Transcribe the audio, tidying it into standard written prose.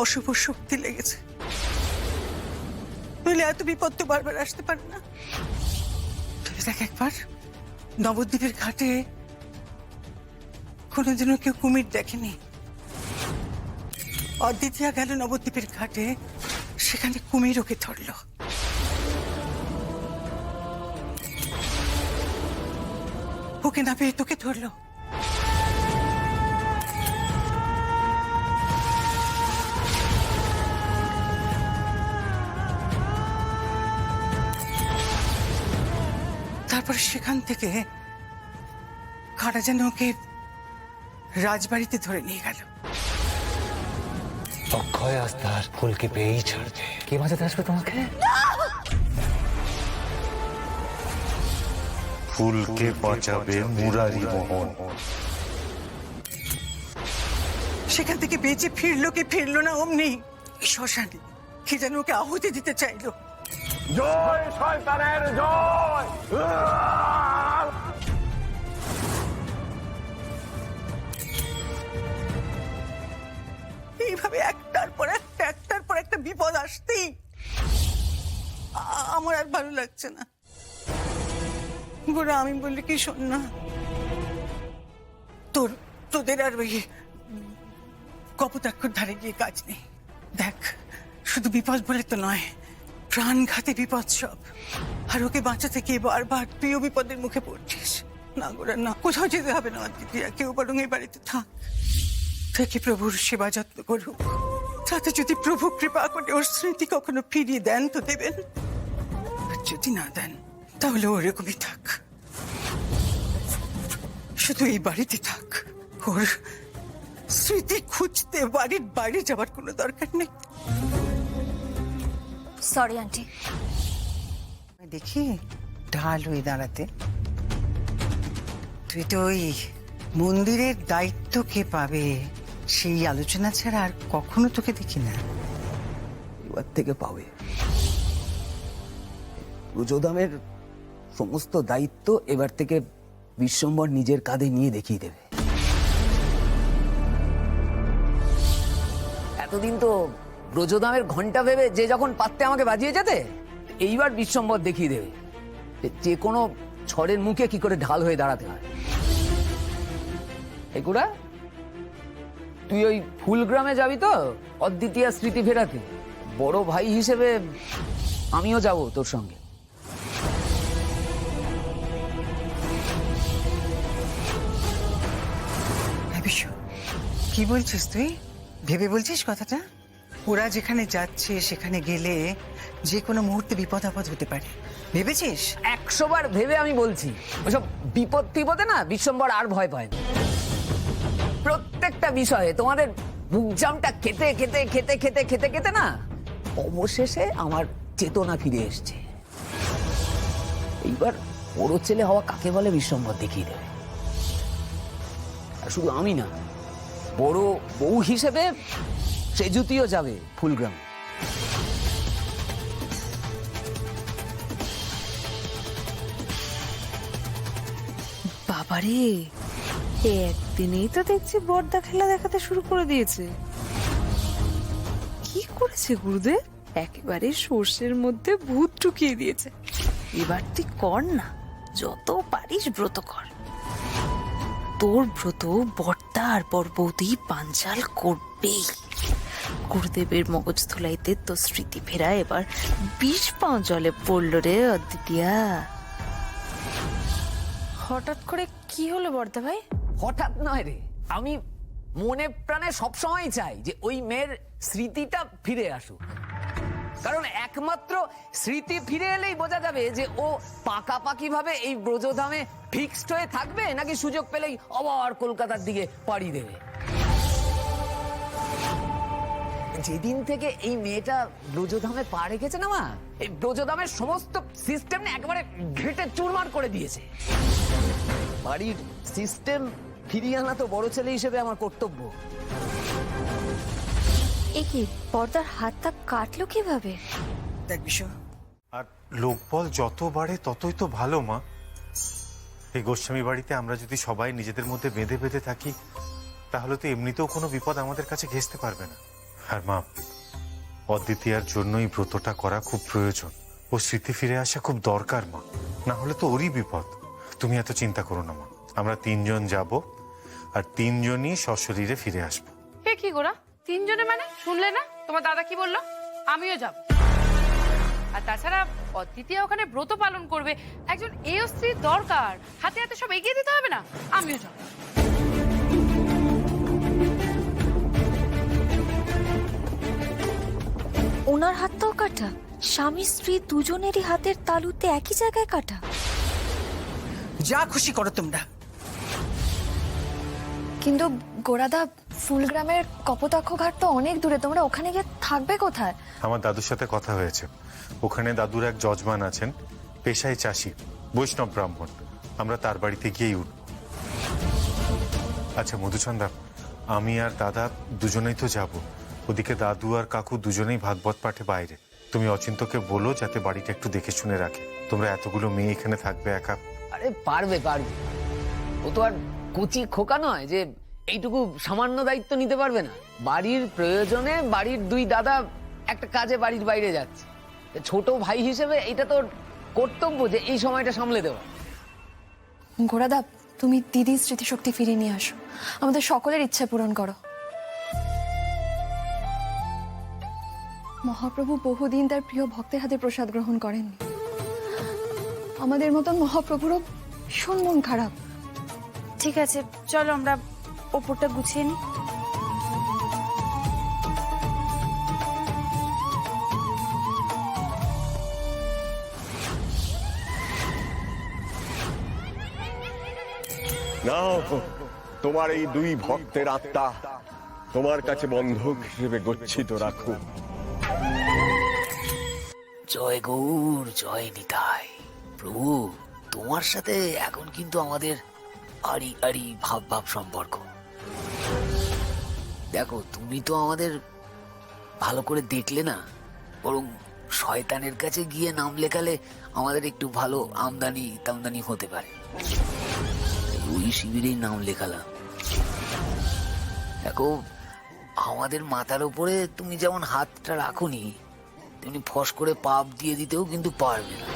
অশুভ শক্তি লেগেছে, নইলে এত বিপদ তো বারবার আসতে পারে না। ভেবে দেখ একবার, নবদ্বীপের ঘাটে কোনোদিনও কেউ কুমির দেখেনি। অদ্বিতীয়া গেল নবদ্বীপের ঘাটে, সেখানে কুমির ওকে ধরল। ওকে না পেয়ে তোকে ধরলো। তারপর সেখান থেকে কারা যেন ওকে রাজবাড়িতে ধরে নিয়ে গেল। অক্ষয় আজ তার ফুলকে পেয়েই ছাড়বে। কে বাঁচাতে আসবে তোমাকে? ফুলকে বাঁচাবে মুরারি মোহন। সেখান থেকে বেঁচে ফিরলো কি ফিরলো না অমনি শ্মশানে কি যেন ওকে আহুতি দিতে চাইলো। জয় শয়তানের জয়। এইভাবে একটার পর একটা বিপদ আসতেই আমার আর ভালো লাগছে না। গোরা, আমি বললি কি শোন না, তোদের আর ওই কপোতাক্ষর ধারে গিয়ে কাজ নেই। দেখ, শুধু বিপদ বলে তো নয়, প্রাণঘাতী বিপদ সব। আর ওকে বাঁচাতে গিয়ে বারবার প্রিয় বিপদের মুখে পড়ছিস। না গোরা না, কোথাও যেতে হবে না অদ্বিতীয়া, কেউ বরং এই বাড়িতে থাক, থেকে প্রভুর সেবা যত্ন করুক। তাতে যদি প্রভু কৃপা করে ওর স্মৃতি কখনো ফিরিয়ে দেন তো দেবেন, আর যদি না দেন তাহলে ওরকমই থাক, শুধু এই বাড়িতে থাক। ওর স্মৃতি খুঁজতে বাড়ির বাইরে যাবার কোনো দরকার নেই। Sorry aunty. দেখি ঢাল হয়ে দাঁড়াতে, তুই তো ওই মন্দিরের দায়িত্ব কে পাবে সেই আলোচনা ছাড়া আর কখনো তোকে দেখি না। এবার থেকে পাবে। রুজোদামের সমস্ত দায়িত্ব এবার থেকে বিশ্বম্বর নিজের কাঁধে নিয়ে দেখিয়ে দেবে। এতদিন তো ব্রজদামের ঘন্টা ভেবে যে যখন পাত্তে আমাকে বাজিয়ে যেতে, এইবার বিশ্বম্বর দেখিয়ে দেবে যে কোনো ঝড়ের মুখে কি করে ঢাল হয়ে দাঁড়াতে হয়। এগুড়া, তুই ওই ফুলগ্রামে যাবি তো অদ্বিতীয়া স্মৃতি ফেরাতে? বড় ভাই হিসেবে আমিও যাব তোর সঙ্গে। কি বলছিস তুই? ভেবে বলছিস কথাটা? ওরা যেখানে যাচ্ছে সেখানে গেলে যে কোনো মুহূর্তে বিপদ আপদ হতে পারে, ভেবেছিস? 100 বার ভেবে আমি বলছি। ওসব বিপদ টিপদে না বিশ্বম্বর আর ভয় পায় না। প্রত্যেকটা বিষয়ে তোমাদের বুকজামটা খেতে খেতে খেতে খেতে খেতে খেতে না অবশেষে আমার চেতনা ফিরে এসছে। এইবার বড় ছেলে হওয়া কাকে বলে বিশ্বম্বর দেখিয়ে দেবে। আর শুধু আমি না, বড় বউ হিসেবে সেজুতিও যাবে ফুলগ্রাম। বাবারে, একদিনেই তো দেখছি বড়দা খেলা দেখাতে শুরু করে দিয়েছে। কি করেছে গুরুদেব? একেবারে সর্ষের মধ্যে ভূত ঢুকিয়ে দিয়েছে। এবার তুই কর না, যত পারিস ব্রত কর। তোর ব্রত বড়দা আর বড় বৌদি পাঞ্চাল করবেই। গুরুদেবের মগজ ধুলাইতে তো স্মৃতি ফেরা এবার 20 পাও জলে পড়লো রে অদ্বিতীয়া। হঠাৎ করে কি হলো বর্দা ভাই? হঠাৎ নয় রে, আমি মনে প্রাণে সবসময় চাই যে ওই মেয়ের স্মৃতিটা ফিরে আসুক। কারণ একমাত্র স্মৃতি ফিরে এলেই বোঝা যাবে যে ও পাকাপাকি ভাবে এই ব্রজধামে ফিক্সড হয়ে থাকবে নাকি সুযোগ পেলেই আবার কলকাতার দিকে পাড়ি দেবে। যেদিন থেকে এই মেয়েটা ব্রজধামে পা রেখেছে না মা, এই ব্রজধামের সমস্ত সিস্টেম একেবারে ঘেটে চুরমার করে দিয়েছে। বাড়ির সিস্টেম ফিরিয়ে আনা তো বড় ছেলে হিসেবে আমার কর্তব্য। এ কি, বর্দার হাতটা কাটলো কিভাবে? দেখ বিশু, আর লোকবল যত বাড়ে ততই তো ভালো মা। এই গোস্বামী বাড়িতে আমরা যদি সবাই নিজেদের মধ্যে বেঁধে বেঁধে থাকি তাহলে তো এমনিতেও কোনো বিপদ আমাদের কাছে ঘেঁষতে পারবে না। আর মা, অদ্বিতীয়ার জন্যই ব্রতটা করা খুব প্রয়োজন। ও স্মৃতি ফিরে আসা খুব দরকার মা, না হলে তো ওরই বিপদ। তুমি এত চিন্তা করো না মা, আমরা 3 জন যাব আর 3 জনই সশরীরে ফিরে আসবো। এ কি গোরা, 3 জনে মানে? শুনলে না তোমার দাদা কি বললো? আমিও যাব। আর তাছাড়া অদ্বিতীয়া ওখানে ব্রত পালন করবে, একজন এও স্ত্রীর দরকার, হাতে হাতে সব এগিয়ে দিতে হবে না? আমিও যাব। ওনার হাতটাও কাটা, স্বামী স্ত্রী দুজনেরই হাতের তালুতে একই জায়গায় কাটা। যা খুশি করো তোমরা। কিন্তু গোরাদা, ফুলগ্রামের কপোতাক্ষ ঘাট তো অনেক দূরে, তোমরা ওখানে গিয়ে থাকবে কোথায়? আমার দাদুর সাথে কথা হয়েছে, ওখানে দাদুর এক যজমান আছেন, পেশায় চাষি, বৈষ্ণব ব্রাহ্মণ। আমরা তার বাড়িতে গিয়েই উঠব। আচ্ছা মধুচন্দ্রা, আমি আর দাদা দুজনেই তো যাব। ওদিকে দাদু আর কাকু দুজনেই ভাগবত পাঠে বাইরে। তুমি অচিন্তকে বলো যাতে বাড়িটা একটু দেখে শুনে রাখে। তোমরা এতগুলো মেয়ে এখানে থাকবে একা। আরে পারবে পারবে, ও তো আর কুচি খোকা নয় যে এইটুকু সামান্য দায়িত্ব নিতে পারবে না। বাড়ির প্রয়োজনে বাড়ির 2 দাদা একটা কাজে বাড়ির বাইরে যাচ্ছে, ছোট ভাই হিসেবে এটা তোর কর্তব্য যে এই সময়টা সামলে দেওয়া। গোরাদা, তুমি দিদির স্মৃতিশক্তি ফিরিয়ে নিয়ে আসো, আমাদের সকলের ইচ্ছা পূরণ করো। মহাপ্রভু বহুদিন তার প্রিয় ভক্তের হাতে প্রসাদ গ্রহণ করেননি। আমাদের মতন মহাপ্রভুরও ভীষণ মন খারাপ। ঠিক আছে, চলো আমরা ওপরটা গুছিয়ে নিই। নাও তোমার এই 2 ভক্তের আত্মা তোমার কাছে বন্ধক হিসেবে গচ্ছিত রাখো। জয় গৌর, জয় নিতাই। প্রভু, তোমার সাথে এখন কিন্তু আমাদের আড়ি আড়ি ভাব ভাব সম্পর্ক। দেখো, তুমি তো আমাদের ভালো করে দেখলে না, বরং শয়তানের কাছে গিয়ে নাম লেখালে আমাদের একটু ভালো আমদানি হতে পারে। ওই শিবিরেই নাম লেখালাম। দেখো, আমাদের মাথার উপরে তুমি যেমন হাতটা রাখোনি, তেমনি ফস করে পাপ দিয়ে দিতেও কিন্তু পারবে না।